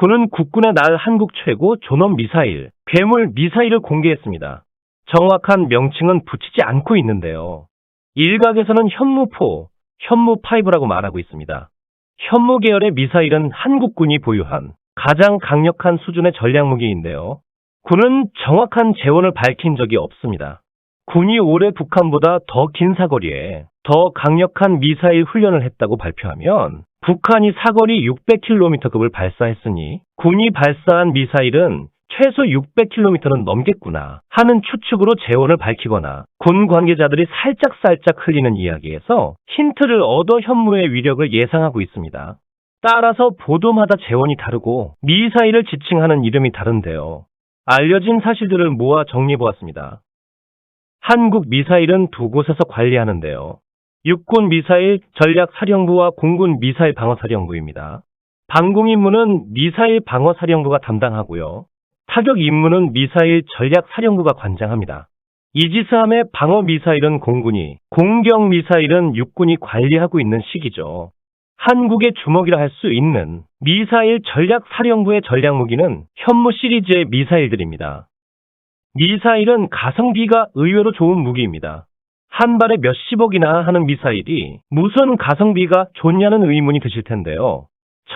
군은 국군의 날 한국 최고 존엄 미사일, 괴물 미사일을 공개했습니다. 정확한 명칭은 붙이지 않고 있는데요. 일각에서는 현무4, 현무5라고 말하고 있습니다. 현무 계열의 미사일은 한국군이 보유한 가장 강력한 수준의 전략무기인데요. 군은 정확한 재원을 밝힌 적이 없습니다. 군이 올해 북한보다 더 긴 사거리에 더 강력한 미사일 훈련을 했다고 발표하면 북한이 사거리 600km급을 발사했으니 군이 발사한 미사일은 최소 600km는 넘겠구나 하는 추측으로 재원을 밝히거나 군 관계자들이 살짝살짝 흘리는 이야기에서 힌트를 얻어 현무의 위력을 예상하고 있습니다. 따라서 보도마다 재원이 다르고 미사일을 지칭하는 이름이 다른데요. 알려진 사실들을 모아 정리해보았습니다. 한국 미사일은 두 곳에서 관리하는데요. 육군 미사일 전략사령부와 공군 미사일 방어사령부입니다. 방공 임무는 미사일 방어사령부가 담당하고요. 타격 임무는 미사일 전략사령부가 관장합니다. 이지스함의 방어 미사일은 공군이, 공격 미사일은 육군이 관리하고 있는 시기죠. 한국의 주먹이라 할 수 있는 미사일 전략사령부의 전략무기는 현무 시리즈의 미사일들입니다. 미사일은 가성비가 의외로 좋은 무기입니다. 한 발에 몇십억이나 하는 미사일이 무슨 가성비가 좋냐는 의문이 드실 텐데요.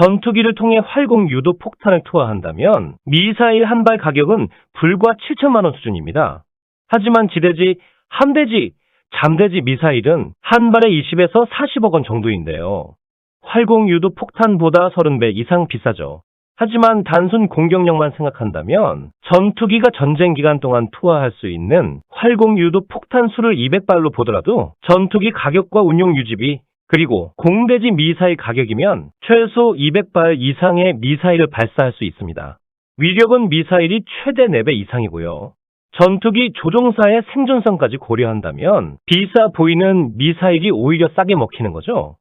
전투기를 통해 활공 유도 폭탄을 투하한다면 미사일 한 발 가격은 불과 7천만 원 수준입니다. 하지만 지대지, 함대지, 잠대지 미사일은 한 발에 20에서 40억 원 정도인데요. 활공 유도 폭탄보다 30배 이상 비싸죠. 하지만 단순 공격력만 생각한다면 전투기가 전쟁 기간 동안 투하할 수 있는 활공 유도 폭탄 수를 200발로 보더라도 전투기 가격과 운용 유지비 그리고 공대지 미사일 가격이면 최소 200발 이상의 미사일을 발사할 수 있습니다. 위력은 미사일이 최대 4배 이상이고요. 전투기 조종사의 생존성까지 고려한다면 비싸 보이는 미사일이 오히려 싸게 먹히는 거죠.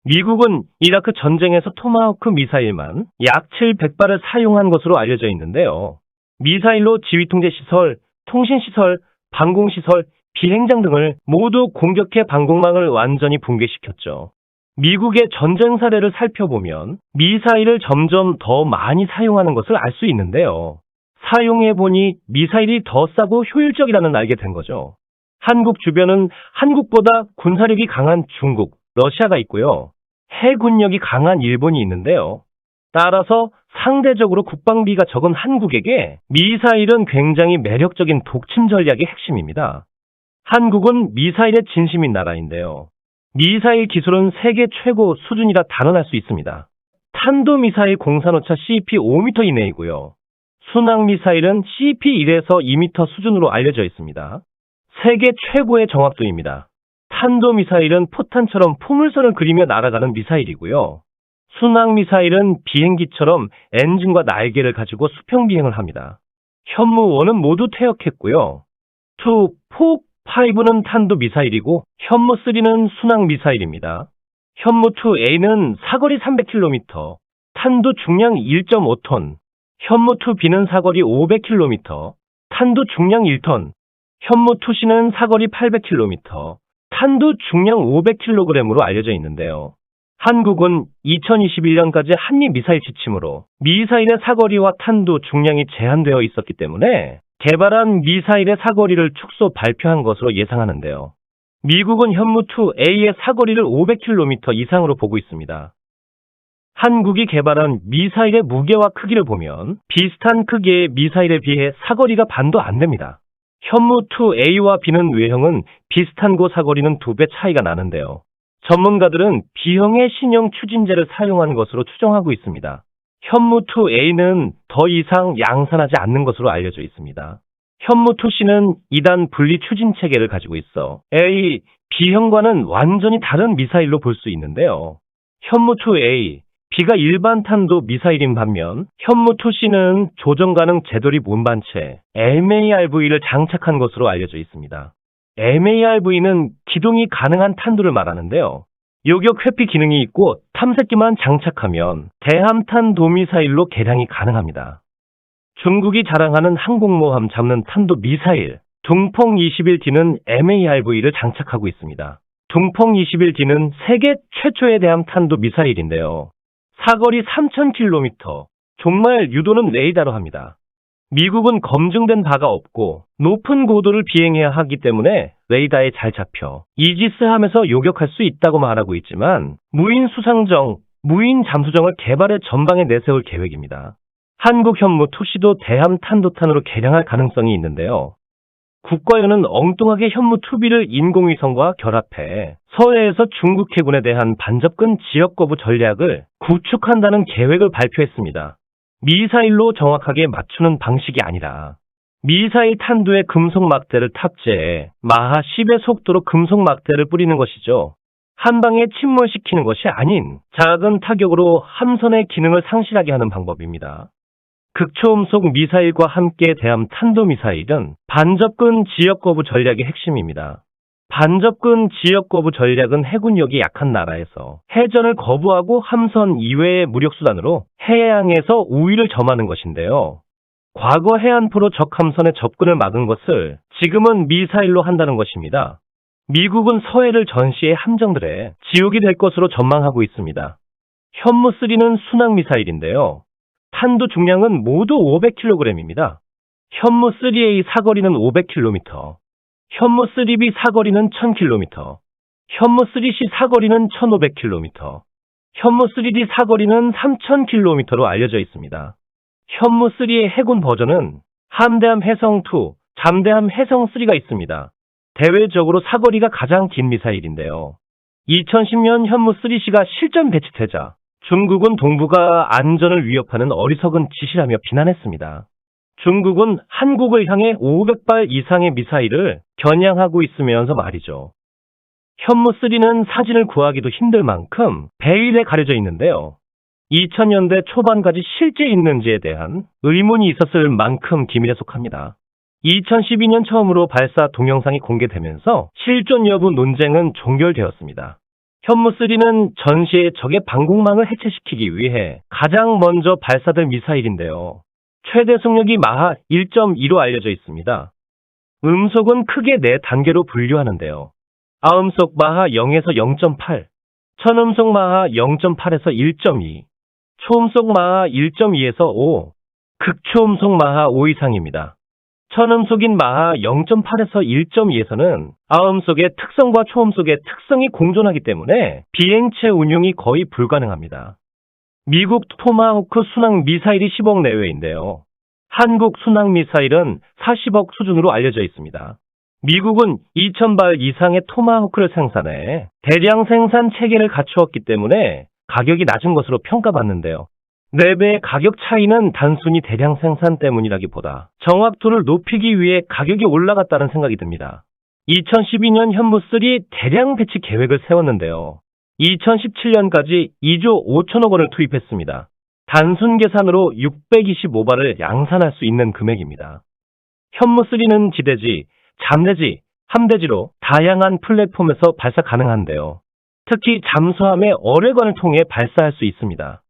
미국은 이라크 전쟁에서 토마호크 미사일만 약 700발을 사용한 것으로 알려져 있는데요. 미사일로 지휘통제시설, 통신시설, 방공시설, 비행장 등을 모두 공격해 방공망을 완전히 붕괴시켰죠. 미국의 전쟁 사례를 살펴보면 미사일을 점점 더 많이 사용하는 것을 알 수 있는데요. 사용해보니 미사일이 더 싸고 효율적이라는 알게 된 거죠. 한국 주변은 한국보다 군사력이 강한 중국, 러시아가 있고요. 해군력이 강한 일본이 있는데요. 따라서 상대적으로 국방비가 적은 한국에게 미사일은 굉장히 매력적인 독침 전략의 핵심입니다. 한국은 미사일의 진심인 나라인데요. 미사일 기술은 세계 최고 수준이라 단언할 수 있습니다. 탄도미사일 공산오차 CP 5m 이내이고요. 순항미사일은 CP 1에서 2m 수준으로 알려져 있습니다. 세계 최고의 정확도입니다. 탄도미사일은 포탄처럼 포물선을 그리며 날아가는 미사일이고요. 순항미사일은 비행기처럼 엔진과 날개를 가지고 수평비행을 합니다. 현무1은 모두 퇴역했고요. 2, 4, 5는 탄도미사일이고 현무3는 순항미사일입니다. 현무2A는 사거리 300km, 탄도 중량 1.5톤, 현무2B는 사거리 500km, 탄도 중량 1톤, 현무2C는 사거리 800km, 탄도 중량 500kg으로 알려져 있는데요. 한국은 2021년까지 한미 미사일 지침으로 미사일의 사거리와 탄도 중량이 제한되어 있었기 때문에 개발한 미사일의 사거리를 축소 발표한 것으로 예상하는데요. 미국은 현무2A의 사거리를 500km 이상으로 보고 있습니다. 한국이 개발한 미사일의 무게와 크기를 보면 비슷한 크기의 미사일에 비해 사거리가 반도 안 됩니다. 현무2A와 B는 외형은 비슷한 곳 사거리는 2배 차이가 나는데요. 전문가들은 B형의 신형 추진제를 사용한 것으로 추정하고 있습니다. 현무2A는 더 이상 양산하지 않는 것으로 알려져 있습니다. 현무2C는 2단 분리 추진 체계를 가지고 있어 A, B형과는 완전히 다른 미사일로 볼 수 있는데요. 현무2A, B가 일반 탄도 미사일인 반면 현무2C는 조정 가능 제돌입 운반체 MARV를 장착한 것으로 알려져 있습니다. MARV는 기동이 가능한 탄두를 말하는데요. 요격 회피 기능이 있고 탐색기만 장착하면 대함탄 도미사일로 개량이 가능합니다. 중국이 자랑하는 항공모함 잡는 탄도 미사일 둥펑 21D는 MARV를 장착하고 있습니다. 둥펑 21D는 세계 최초의 대함탄도 미사일인데요. 사거리 3000km, 정말 유도는 레이더로 합니다. 미국은 검증된 바가 없고 높은 고도를 비행해야 하기 때문에 레이더에 잘 잡혀 이지스함에서 요격할 수 있다고 말하고 있지만 무인 수상정, 무인 잠수정을 개발해 전방에 내세울 계획입니다. 한국 현무 투시도 대함 탄도탄으로 개량할 가능성이 있는데요. 국가연은 엉뚱하게 현무 투비를 인공위성과 결합해 서해에서 중국 해군에 대한 반접근 지역 거부 전략을 구축한다는 계획을 발표했습니다. 미사일로 정확하게 맞추는 방식이 아니라 미사일 탄두에 금속 막대를 탑재해 마하 10의 속도로 금속 막대를 뿌리는 것이죠. 한 방에 침몰시키는 것이 아닌 작은 타격으로 함선의 기능을 상실하게 하는 방법입니다. 극초음속 미사일과 함께 대함 탄도미사일은 반접근 지역 거부 전략의 핵심입니다. 반접근 지역 거부 전략은 해군력이 약한 나라에서 해전을 거부하고 함선 이외의 무력수단으로 해양에서 우위를 점하는 것인데요. 과거 해안포로 적 함선의 접근을 막은 것을 지금은 미사일로 한다는 것입니다. 미국은 서해를 전시해 함정들의 지옥이 될 것으로 전망하고 있습니다. 현무3는 순항미사일인데요. 탄두 중량은 모두 500kg입니다. 현무3A 사거리는 500km, 현무3B 사거리는 1000km, 현무3C 사거리는 1500km, 현무3D 사거리는 3000km로 알려져 있습니다. 현무3의 해군 버전은 함대함 해성2, 잠대함 해성3가 있습니다. 대외적으로 사거리가 가장 긴 미사일인데요. 2010년 현무3C가 실전 배치되자 중국은 동북아 안전을 위협하는 어리석은 짓이라며 비난했습니다. 중국은 한국을 향해 500발 이상의 미사일을 겨냥하고 있으면서 말이죠. 현무3는 사진을 구하기도 힘들 만큼 베일에 가려져 있는데요. 2000년대 초반까지 실제 있는지에 대한 의문이 있었을 만큼 기밀에 속합니다. 2012년 처음으로 발사 동영상이 공개되면서 실존 여부 논쟁은 종결되었습니다. 현무3는 전시의 적의 방공망을 해체시키기 위해 가장 먼저 발사될 미사일인데요. 최대 속력이 마하 1.2로 알려져 있습니다. 음속은 크게 4단계로 분류하는데요. 아음속 마하 0에서 0.8, 천음속 마하 0.8에서 1.2, 초음속 마하 1.2에서 5, 극초음속 마하 5 이상입니다. 천음속인 마하 0.8에서 1.2에서는 아음속의 특성과 초음속의 특성이 공존하기 때문에 비행체 운용이 거의 불가능합니다. 미국 토마호크 순항 미사일이 10억 내외인데요. 한국 순항 미사일은 40억 수준으로 알려져 있습니다. 미국은 2,000발 이상의 토마호크를 생산해 대량 생산 체계를 갖추었기 때문에 가격이 낮은 것으로 평가받는데요. 4배의 가격 차이는 단순히 대량 생산 때문이라기보다 정확도를 높이기 위해 가격이 올라갔다는 생각이 듭니다. 2012년 현무3 대량 배치 계획을 세웠는데요. 2017년까지 2조 5천억 원을 투입했습니다. 단순 계산으로 625발을 양산할 수 있는 금액입니다. 현무3는 지대지, 잠대지, 함대지로 다양한 플랫폼에서 발사 가능한데요. 특히 잠수함의 어뢰관을 통해 발사할 수 있습니다.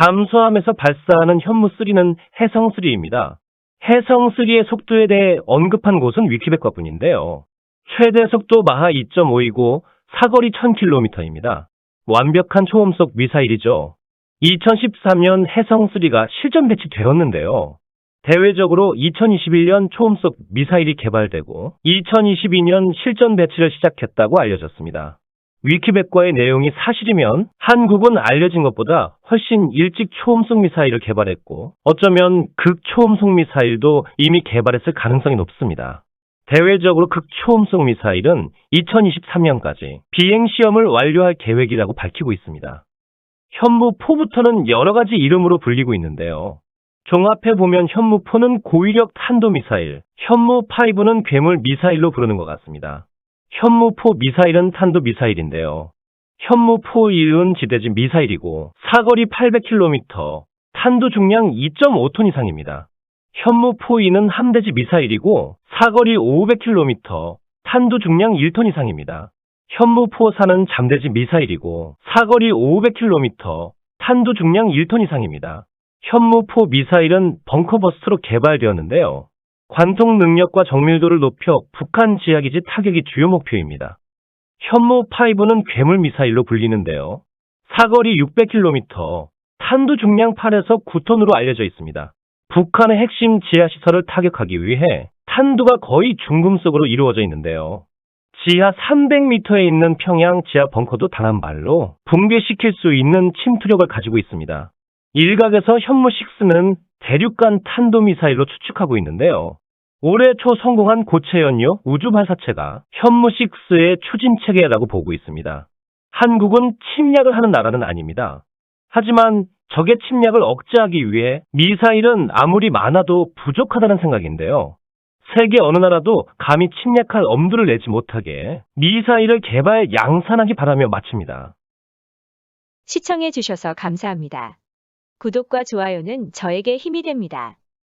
잠수함에서 발사하는 현무3는 해성3입니다. 해성3의 속도에 대해 언급한 곳은 위키백과뿐인데요. 최대 속도 마하 2.5이고 사거리 1000km입니다. 완벽한 초음속 미사일이죠. 2013년 해성3가 실전 배치되었는데요. 대외적으로 2021년 초음속 미사일이 개발되고 2022년 실전 배치를 시작했다고 알려졌습니다. 위키백과의 내용이 사실이면 한국은 알려진 것보다 훨씬 일찍 초음속 미사일을 개발했고 어쩌면 극초음속 미사일도 이미 개발했을 가능성이 높습니다. 대외적으로 극초음속 미사일은 2023년까지 비행시험을 완료할 계획이라고 밝히고 있습니다. 현무4부터는 여러 가지 이름으로 불리고 있는데요. 종합해보면 현무4는 고위력 탄도미사일, 현무5는 괴물 미사일로 부르는 것 같습니다. 현무4 미사일은 탄도미사일인데요. 현무4E은 지대지 미사일이고 사거리 800km, 탄두 중량 2.5톤 이상입니다. 현무4E는 함대지 미사일이고 사거리 500km, 탄두 중량 1톤 이상입니다. 현무4사는 잠대지 미사일이고 사거리 500km, 탄두 중량 1톤 이상입니다. 현무4 미사일은 벙커버스트로 개발되었는데요. 관통 능력과 정밀도를 높여 북한 지하기지 타격이 주요 목표입니다. 현무5는 괴물 미사일로 불리는데요. 사거리 600km, 탄두 중량 8에서 9톤으로 알려져 있습니다. 북한의 핵심 지하시설을 타격하기 위해 탄두가 거의 중금속으로 이루어져 있는데요. 지하 300m에 있는 평양 지하 벙커도 단 한 발로 붕괴시킬 수 있는 침투력을 가지고 있습니다. 일각에서 현무6는 대륙간 탄도미사일로 추측하고 있는데요. 올해 초 성공한 고체 연료 우주 발사체가 현무6의 추진 체계라고 보고 있습니다. 한국은 침략을 하는 나라는 아닙니다. 하지만 적의 침략을 억제하기 위해 미사일은 아무리 많아도 부족하다는 생각인데요. 세계 어느 나라도 감히 침략할 엄두를 내지 못하게 미사일을 개발 양산하기 바라며 마칩니다. 시청해 주셔서 감사합니다. 구독과 좋아요는 저에게 힘이 됩니다.